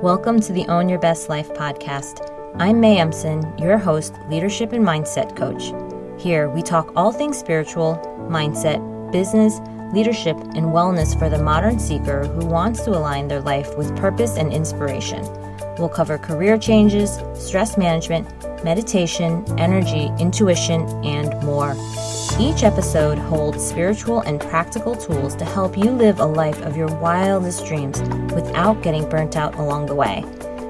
Welcome to the Own Your Best Life podcast. I'm May Emson, your host, leadership and mindset coach. Here, we talk all things spiritual, mindset, business, leadership, and wellness for the modern seeker who wants to align their life with purpose and inspiration. We'll cover career changes, stress management, meditation, energy, intuition, and more. Each episode holds spiritual and practical tools to help you live a life of your wildest dreams without getting burnt out along the way.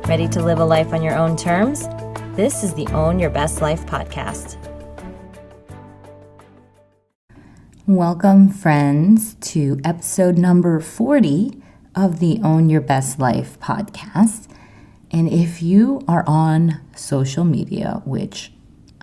Ready to live a life on your own terms? This is the Own Your Best Life podcast. Welcome, friends, to episode number 40 of the Own Your Best Life podcast. And if you are on social media, which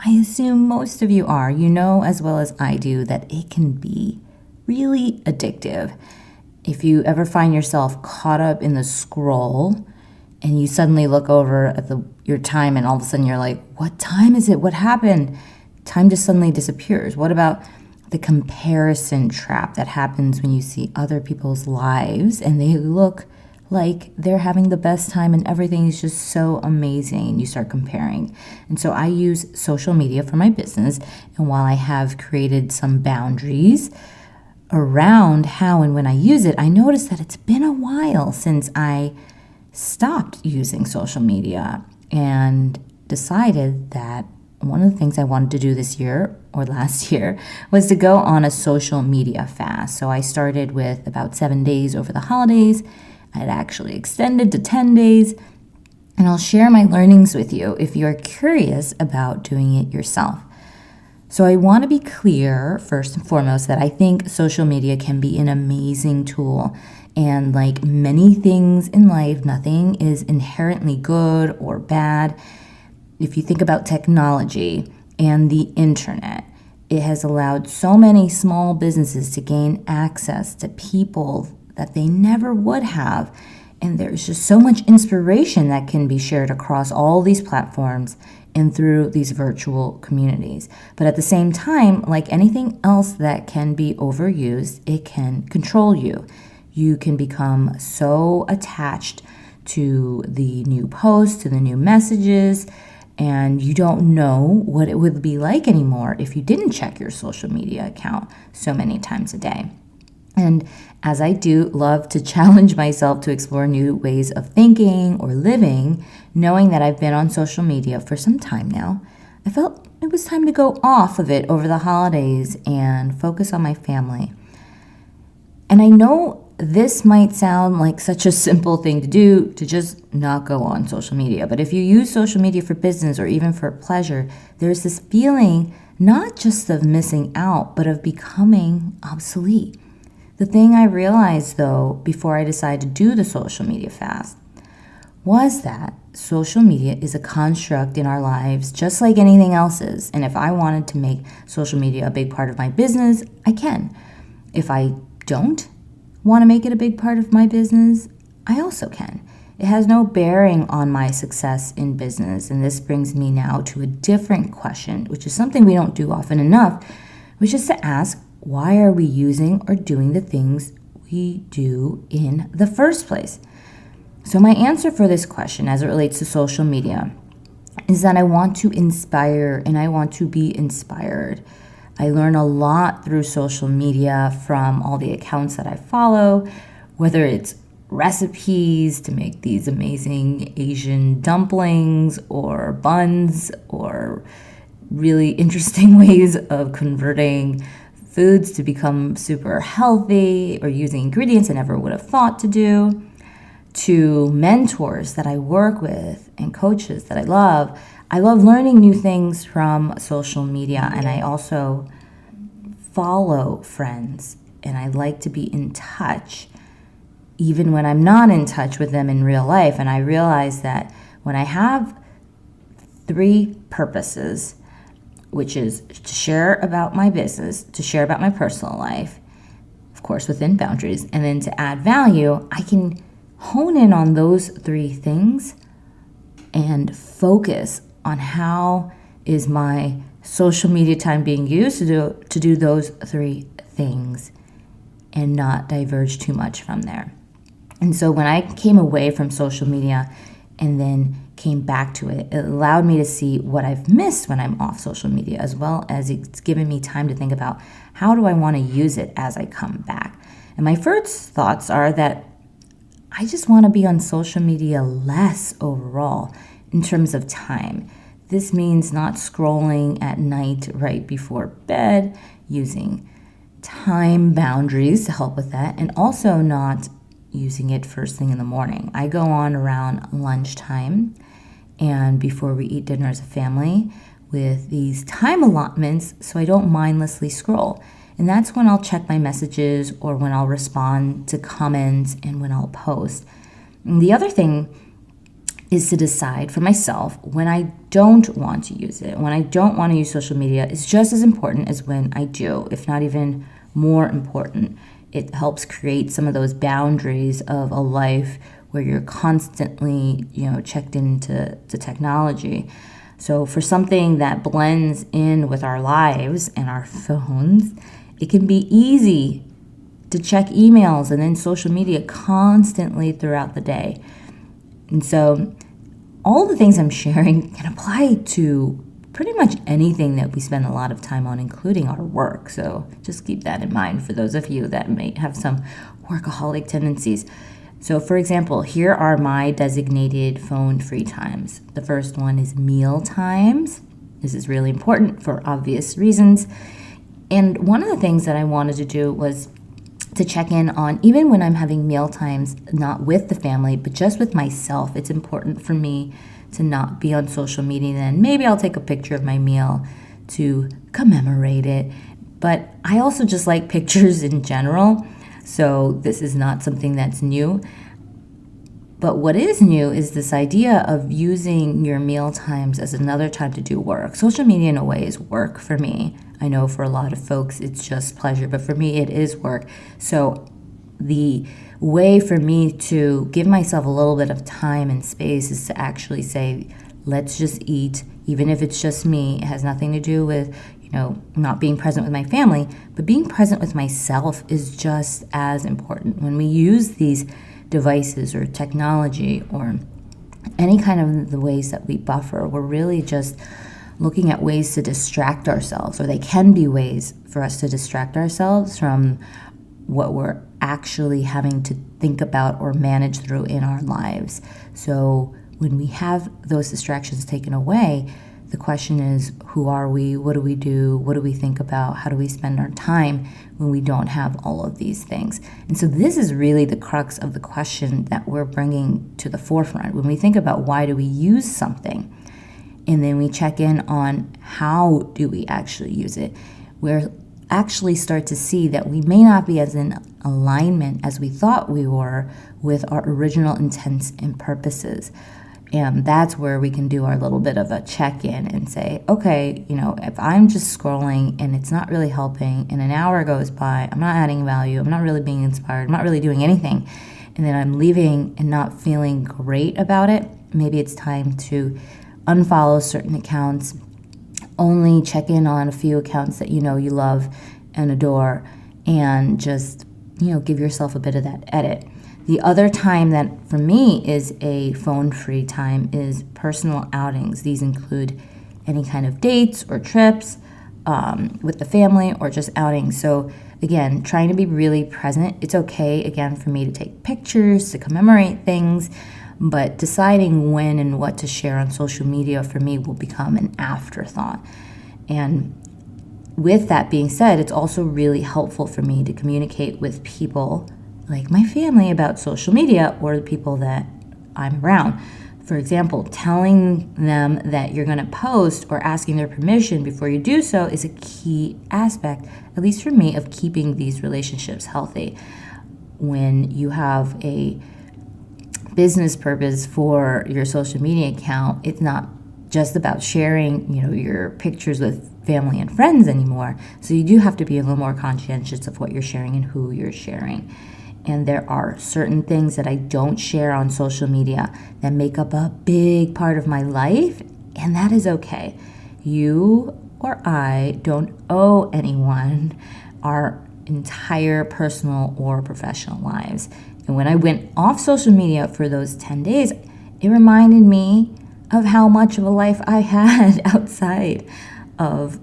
I assume most of you are, you know as well as I do that it can be really addictive. If you ever find yourself caught up in the scroll and you suddenly look over at your time and all of a sudden you're like, what time is it? What happened? Time just suddenly disappears. What about the comparison trap that happens when you see other people's lives and they look like they're having the best time and everything is just so amazing and you start comparing. And so I use social media for my business, and while I have created some boundaries around how and when I use it, I noticed that it's been a while since I stopped using social media and decided that one of the things I wanted to do this year or last year was to go on a social media fast. So I started with about 7 days over the holidays. It actually extended to 10 days, and I'll share my learnings with you if you're curious about doing it yourself. So I want to be clear, first and foremost, that I think social media can be an amazing tool. And like many things in life, nothing is inherently good or bad. If you think about technology and the internet, it has allowed so many small businesses to gain access to people that they never would have. And there's just so much inspiration that can be shared across all these platforms and through these virtual communities. But at the same time, like anything else that can be overused, it can control you. You can become so attached to the new posts, to the new messages, and you don't know what it would be like anymore if you didn't check your social media account so many times a day. And as I do love to challenge myself to explore new ways of thinking or living, knowing that I've been on social media for some time now, I felt it was time to go off of it over the holidays and focus on my family. And I know this might sound like such a simple thing to do, to just not go on social media. But if you use social media for business or even for pleasure, there's this feeling not just of missing out, but of becoming obsolete. The thing I realized, though, before I decided to do the social media fast was that social media is a construct in our lives just like anything else is. And if I wanted to make social media a big part of my business, I can. If I don't want to make it a big part of my business, I also can. It has no bearing on my success in business. And this brings me now to a different question, which is something we don't do often enough, which is to ask, why are we using or doing the things we do in the first place? So my answer for this question as it relates to social media is that I want to inspire and I want to be inspired. I learn a lot through social media from all the accounts that I follow, whether it's recipes to make these amazing Asian dumplings or buns or really interesting ways of converting foods to become super healthy or using ingredients I never would have thought to do, to mentors that I work with and coaches that I love. I love learning new things from social media, and I also follow friends, and I like to be in touch even when I'm not in touch with them in real life. And I realize that when I have 3 purposes, which is to share about my business, to share about my personal life, of course within boundaries, and then to add value, I can hone in on those 3 things and focus on how is my social media time being used to do those 3 things and not diverge too much from there. And so when I came away from social media and then came back to it, it allowed me to see what I've missed when I'm off social media, as well as it's given me time to think about how do I want to use it as I come back. And my first thoughts are that I just want to be on social media less overall in terms of time. This means not scrolling at night right before bed, using time boundaries to help with that, and also not using it first thing in the morning. I go on around lunchtime and before we eat dinner as a family with these time allotments so I don't mindlessly scroll. And that's when I'll check my messages or when I'll respond to comments and when I'll post. And the other thing is to decide for myself when I don't want to use it. When I don't want to use social media is just as important as when I do, if not even more important. It helps create some of those boundaries of a life where you're constantly, checked into technology. So for something that blends in with our lives and our phones, it can be easy to check emails and then social media constantly throughout the day. And so all the things I'm sharing can apply to pretty much anything that we spend a lot of time on, including our work. So just keep that in mind for those of you that may have some workaholic tendencies. So for example, here are my designated phone-free times. The first one is meal times. This is really important for obvious reasons. And one of the things that I wanted to do was to check in on, even when I'm having meal times, not with the family, but just with myself. It's important for me to not be on social media. Then maybe I'll take a picture of my meal to commemorate it. But I also just like pictures in general. So this is not something that's new. But what is new is this idea of using your meal times as another time to do work. Social media in a way is work for me. I know for a lot of folks it's just pleasure, but for me it is work. So the way for me to give myself a little bit of time and space is to actually say, let's just eat, even if it's just me. It has nothing to do with, not being present with my family, but being present with myself is just as important. When we use these devices or technology or any kind of the ways that we buffer, we're really just looking at ways to distract ourselves, or they can be ways for us to distract ourselves from what we're actually having to think about or manage through in our lives. So when we have those distractions taken away, the question is, who are we? What do we do? What do we think about? How do we spend our time when we don't have all of these things? And so this is really the crux of the question that we're bringing to the forefront. When we think about why do we use something, and then we check in on how do we actually use it, we're actually start to see that we may not be as in alignment as we thought we were with our original intents and purposes. And that's where we can do our little bit of a check-in and say, okay, if I'm just scrolling and it's not really helping and an hour goes by, I'm not adding value, I'm not really being inspired, I'm not really doing anything, and then I'm leaving and not feeling great about it, maybe it's time to unfollow certain accounts, only check in on a few accounts that you love and adore, and just, give yourself a bit of that edit. The other time that for me is a phone-free time is personal outings. These include any kind of dates or trips with the family or just outings. So again, trying to be really present. It's okay, again, for me to take pictures, to commemorate things, but deciding when and what to share on social media for me will become an afterthought. And with that being said, it's also really helpful for me to communicate with people like my family about social media or the people that I'm around. For example, telling them that you're going to post or asking their permission before you do so is a key aspect, at least for me, of keeping these relationships healthy. When you have a business purpose for your social media account, it's not just about sharing, your pictures with family and friends anymore. So you do have to be a little more conscientious of what you're sharing and who you're sharing. And there are certain things that I don't share on social media that make up a big part of my life, and that is okay. You or I don't owe anyone our entire personal or professional lives. And when I went off social media for those 10 days, it reminded me of how much of a life I had outside of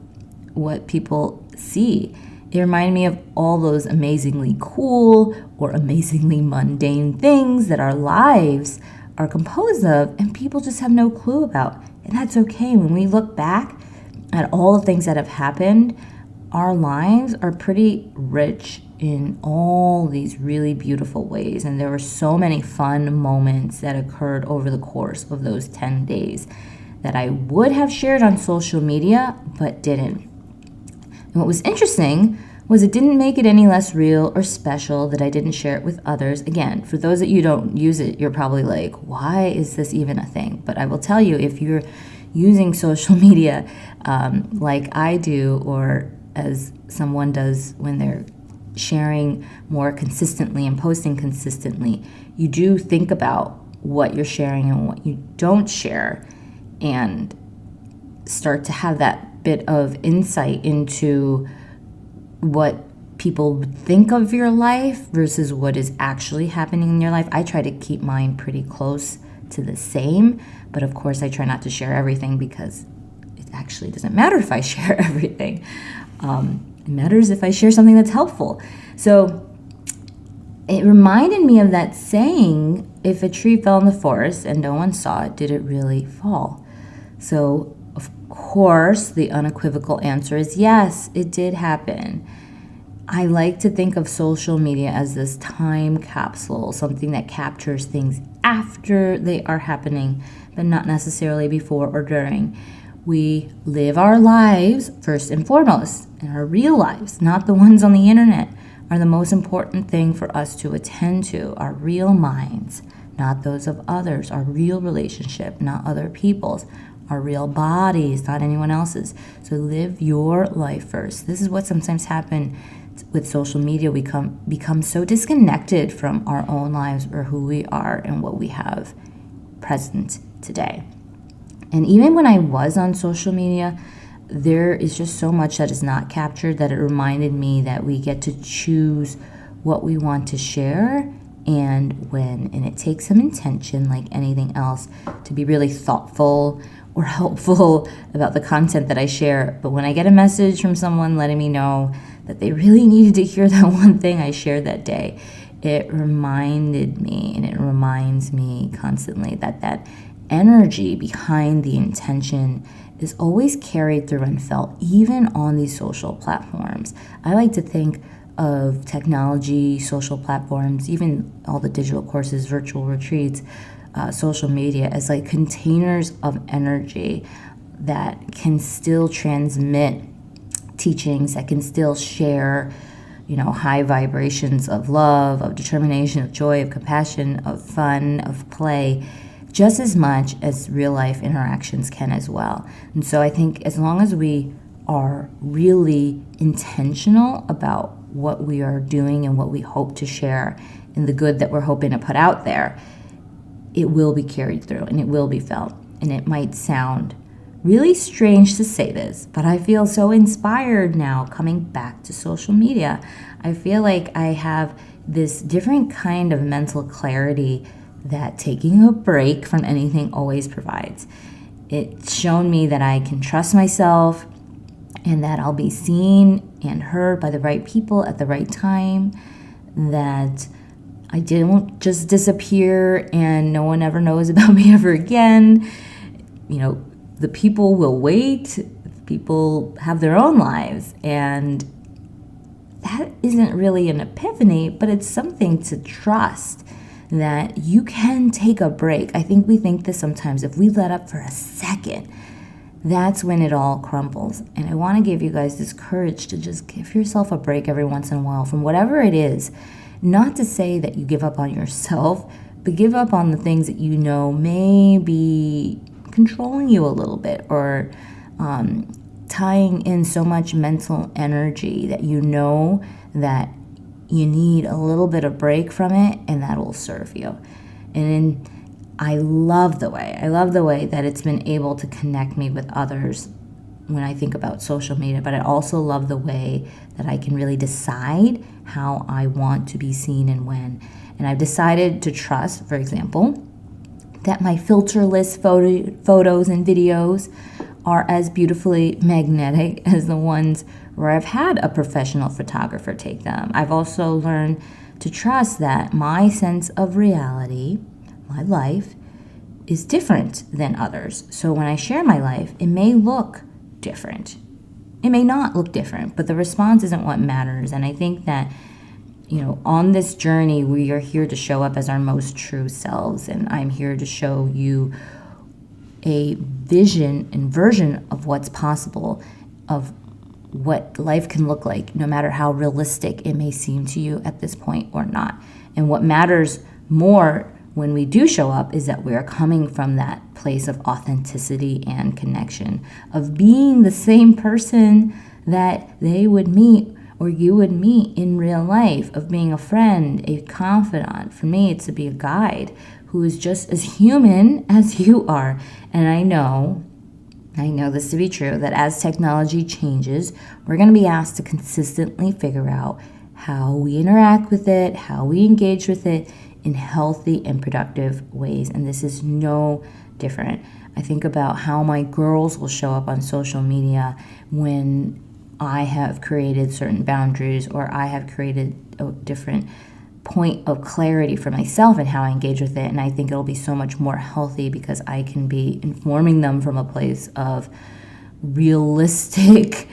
what people see. It reminded me of all those amazingly cool or amazingly mundane things that our lives are composed of and people just have no clue about. And that's okay. When we look back at all the things that have happened, our lives are pretty rich in all these really beautiful ways. And there were so many fun moments that occurred over the course of those 10 days that I would have shared on social media, but didn't. And what was interesting was it didn't make it any less real or special that I didn't share it with others. Again, for those that you don't use it, you're probably like, why is this even a thing? But I will tell you, if you're using social media like I do, or as someone does when they're sharing more consistently and posting consistently, you do think about what you're sharing and what you don't share and start to have that bit of insight into what people think of your life versus what is actually happening in your life. I try to keep mine pretty close to the same, but of course I try not to share everything because it actually doesn't matter if I share everything. It matters if I share something that's helpful. So it reminded me of that saying, if a tree fell in the forest and no one saw it, did it really fall? So of course, the unequivocal answer is yes, it did happen. I like to think of social media as this time capsule, something that captures things after they are happening, but not necessarily before or during. We live our lives first and foremost, and our real lives, not the ones on the internet, are the most important thing for us to attend to. Our real minds, not those of others. Our real relationship, not other people's. Our real bodies, not anyone else's. So live your life first. This is what sometimes happens with social media. We become so disconnected from our own lives or who we are and what we have present today. And even when I was on social media, there is just so much that is not captured that it reminded me that we get to choose what we want to share and when. And it takes some intention, like anything else, to be really thoughtful or helpful about the content that I share. But when I get a message from someone letting me know that they really needed to hear that one thing I shared that day, it reminded me, and it reminds me constantly, that energy behind the intention is always carried through and felt, even on these social platforms. I like to think of technology, social platforms, even all the digital courses, virtual retreats, social media as like containers of energy that can still transmit teachings, that can still share, high vibrations of love, of determination, of joy, of compassion, of fun, of play, just as much as real life interactions can as well. And so I think as long as we are really intentional about what we are doing and what we hope to share and the good that we're hoping to put out there, it will be carried through and it will be felt. And it might sound really strange to say this, but I feel so inspired now coming back to social media. I feel like I have this different kind of mental clarity that taking a break from anything always provides. It's shown me that I can trust myself and that I'll be seen and heard by the right people at the right time, that I didn't just disappear and no one ever knows about me ever again. The people will wait. People have their own lives. And that isn't really an epiphany, but it's something to trust that you can take a break. I think we think this sometimes. If we let up for a second, that's when it all crumbles. And I want to give you guys this courage to just give yourself a break every once in a while from whatever it is. Not to say that you give up on yourself, but give up on the things that you know may be controlling you a little bit, or tying in so much mental energy that you know that you need a little bit of break from it, and that will serve you. And I love the way that it's been able to connect me with others when I think about social media, but I also love the way that I can really decide how I want to be seen and when. And I've decided to trust, for example, that my filterless photos and videos are as beautifully magnetic as the ones where I've had a professional photographer take them. I've also learned to trust that my sense of reality, my life, is different than others. So when I share my life, it may look different. It may not look different, but the response isn't what matters. And I think that, on this journey, we are here to show up as our most true selves. And I'm here to show you a vision and version of what's possible, of what life can look like, no matter how realistic it may seem to you at this point or not. And what matters more when we do show up is that we're coming from that place of authenticity and connection, of being the same person that they would meet or you would meet in real life, of being a friend, a confidant. For me, it's to be a guide who is just as human as you are. And I know this to be true, that as technology changes, we're going to be asked to consistently figure out how we interact with it, how we engage with it in healthy and productive ways. And this is no different. I think about how my girls will show up on social media when I have created certain boundaries, or I have created a different point of clarity for myself and how I engage with it. And I think it'll be so much more healthy because I can be informing them from a place of realistic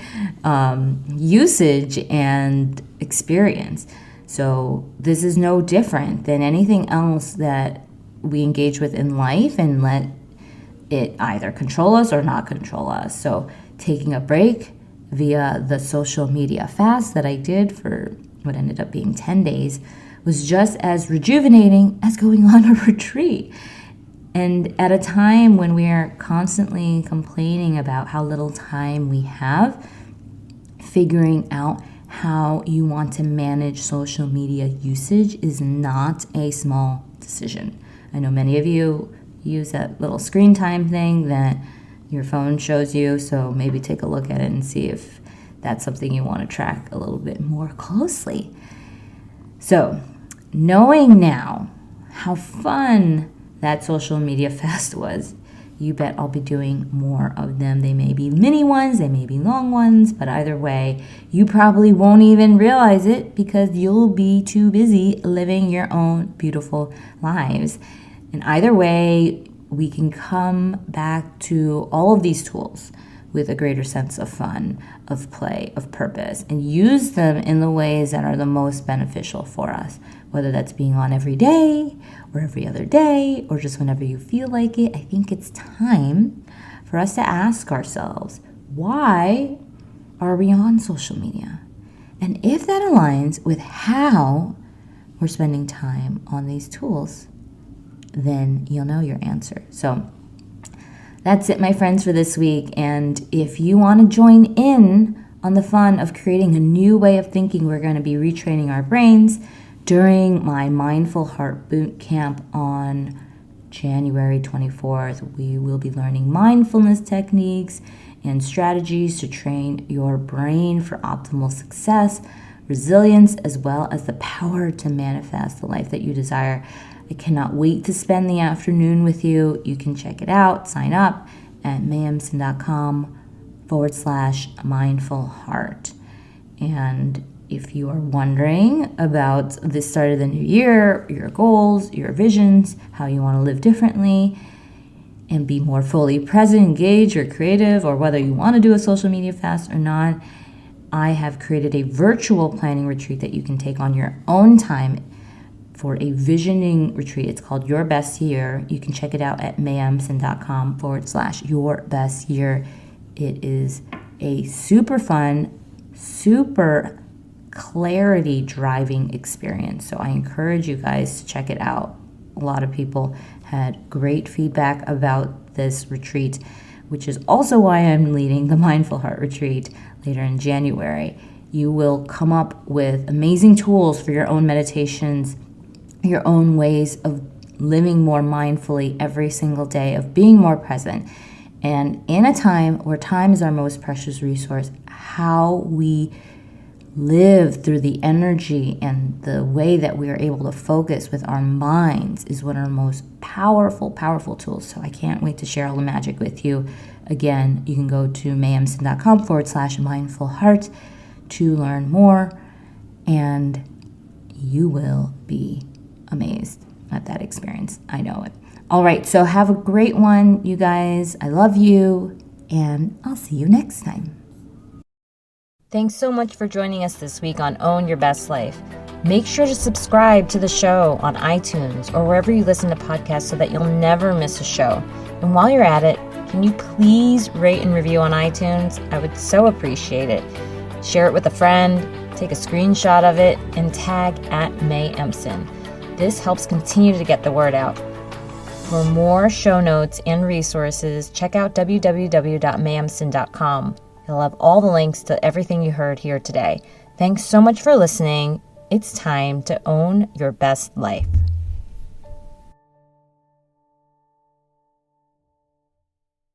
usage and experience. So this is no different than anything else that we engage with in life, and let it either control us or not control us. So taking a break via the social media fast that I did for what ended up being 10 days was just as rejuvenating as going on a retreat. And at a time when we are constantly complaining about how little time we have, figuring out how you want to manage social media usage is not a small decision. I know many of you use that little screen time thing that your phone shows you, so maybe take a look at it and see if that's something you want to track a little bit more closely. So, knowing now how fun that social media fast was, you bet I'll be doing more of them. They may be mini ones, they may be long ones, but either way, you probably won't even realize it because you'll be too busy living your own beautiful lives. And either way, we can come back to all of these tools with a greater sense of fun, of play, of purpose, and use them in the ways that are the most beneficial for us, whether that's being on every day or every other day or just whenever you feel like it. I think it's time for us to ask ourselves, why are we on social media? And if that aligns with how we're spending time on these tools, then you'll know your answer. So that's it, my friends, for this week. And if you want to join in on the fun of creating a new way of thinking, we're going to be retraining our brains during my Mindful Heart Boot Camp on January 24th. We will be learning mindfulness techniques and strategies to train your brain for optimal success, resilience, as well as the power to manifest the life that you desire. I cannot wait to spend the afternoon with you. You can check it out, sign up at mayemson.com/mindfulheart. And if you are wondering about the start of the new year, your goals, your visions, how you want to live differently and be more fully present, engaged, or creative, or whether you want to do a social media fast or not, I have created a virtual planning retreat that you can take on your own time for a visioning retreat. It's called Your Best Year. You can check it out at mayemson.com/yourbestyear. It is a super fun, super clarity driving experience. So I encourage you guys to check it out. A lot of people had great feedback about this retreat, which is also why I'm leading the Mindful Heart Retreat later in January. You will come up with amazing tools for your own meditations, your own ways of living more mindfully every single day, of being more present. And in a time where time is our most precious resource, how we live through the energy and the way that we are able to focus with our minds is one of our most powerful tools. So I can't wait to share all the magic with you. Again, you can go to mayemson.com/mindfulheart to learn more, and you will be amazed at that experience. I know it. All right, so have a great one, you guys. I love you, and I'll see you next time. Thanks so much for joining us this week on Own Your Best Life. Make sure to subscribe to the show on iTunes or wherever you listen to podcasts so that you'll never miss a show. And while you're at it, can you please rate and review on iTunes? I would so appreciate it. Share it with a friend, take a screenshot of it, and tag @MayEmson. This helps continue to get the word out. For more show notes and resources, check out www.mayemson.com. You'll have all the links to everything you heard here today. Thanks so much for listening. It's time to own your best life.